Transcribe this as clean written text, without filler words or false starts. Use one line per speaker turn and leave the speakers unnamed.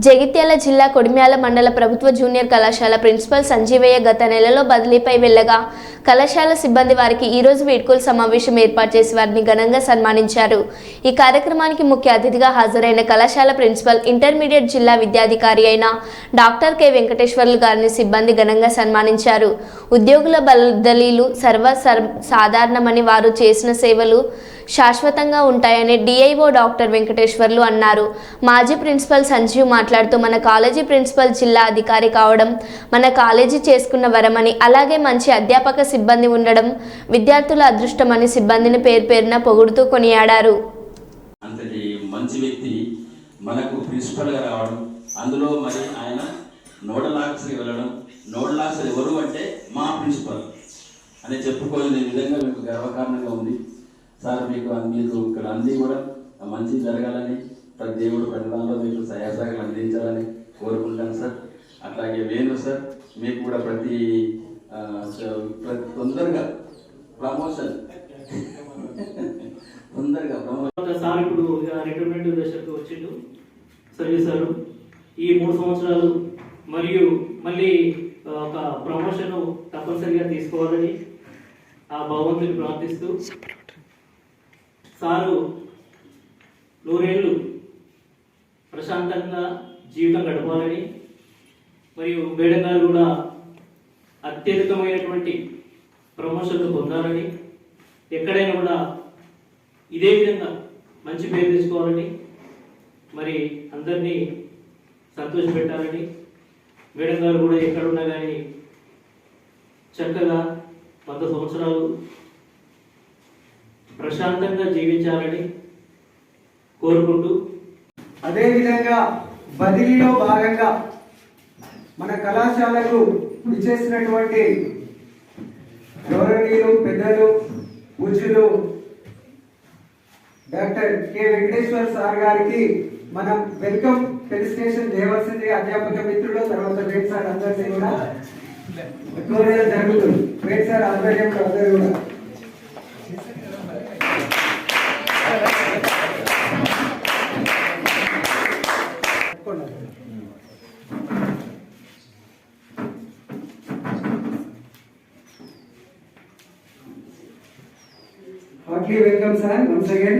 జగిత్యాల జిల్లా కొడిమ్యాల మండల ప్రభుత్వ జూనియర్ కళాశాల ప్రిన్సిపల్ సంజీవయ్య గత నెలలో బదిలీపై వెళ్లగా కళాశాల సిబ్బంది వారికి ఈరోజు వీడ్కోలు సమావేశం ఏర్పాటు చేసి వారిని ఘనంగా సన్మానించారు. ఈ కార్యక్రమానికి ముఖ్య అతిథిగా హాజరైన కళాశాల ప్రిన్సిపల్ ఇంటర్మీడియట్ జిల్లా విద్యాధికారి అయిన డాక్టర్ కె వెంకటేశ్వర్లు గారిని సిబ్బంది ఘనంగా సన్మానించారు. ఉద్యోగుల బదిలీలు సాధారణమని వారు చేసిన సేవలు శాశ్వతంగా ఉంటాయని డిఐఓ డాక్టర్ వెంకటేశ్వర్లు అన్నారు. మాజీ ప్రిన్సిపల్ సంజీవ్ మాట్లాడుతూ మన కాలేజీ ప్రిన్సిపల్ జిల్లా అధికారి కావడం మన కాలేజీ చేసుకున్న వరమని, అలాగే మంచి అధ్యాపక సిబ్బంది ఉండడం విద్యార్థుల అదృష్టమని సిబ్బందిని పేరున పొగుడుతూ కొనియాడారు.
అంతటి మంచి వ్యక్తి మనకు ప్రిన్సిపల్గా రావడం, అందులో మరి ఆయన నోడల్ ఆఫీసర్కి వెళ్ళడం, నోడల్ ఆఫీసర్ ఎవరు అంటే మా ప్రిన్సిపల్ అని చెప్పుకోలేని విధంగా మీకు గర్వకారణంగా ఉంది సార్. మీరు ఇక్కడ అన్నీ కూడా మంచి జరగాలని, ప్రతి దేవుడు ప్రతి దానిలో మీకు సహాయసహకారాలు అందించాలని కోరుకుంటాను సార్. అట్లాగే వేణు సార్, మీకు కూడా ప్రతి తొందరగా ప్రమోషన్
సార్ ఇప్పుడు రిటైర్మెంట్ దశకు వచ్చిండు సర్వీస్ సార్. ఈ 3 సంవత్సరాలు మరియు మళ్ళీ ఒక ప్రమోషన్ తప్పనిసరిగా తీసుకోవాలని ఆ భగవంతుని ప్రార్థిస్తూ సారు 100 ఏళ్ళు ప్రశాంతంగా జీవితం గడపాలని, మరియు మేడం గారు కూడా అత్యధికమైనటువంటి ప్రమోషన్లు పొందాలని, ఎక్కడైనా కూడా ఇదే విధంగా మంచి పేరు తెచ్చుకోవాలని, మరి అందరినీ సంతోషపెట్టాలని, మేడం గారు కూడా ఎక్కడున్నా కానీ చక్కగా 100 సంవత్సరాలు ప్రశాంతంగా జీవించాలని కోరుకుంటూ,
అదేవిధంగా బదిలీలో భాగంగా మన కళాశాలకు విచ్చేసినటువంటి గౌరవనీయులు పెద్దలు పూజ్యులు డాక్టర్ కె వెంకటేశ్వర్ సార్ గారికి మనం వెల్కమ్ ఫెలిసిటేషన్ చేయవలసింది. అధ్యాపక మిత్రులు తర్వాత వేట్ సార్ అందరినీ కూడా జరుగుతుంది. వేట్ సార్ ఆధ్వర్యంలో అందరూ కూడా heartily welcome sir once again.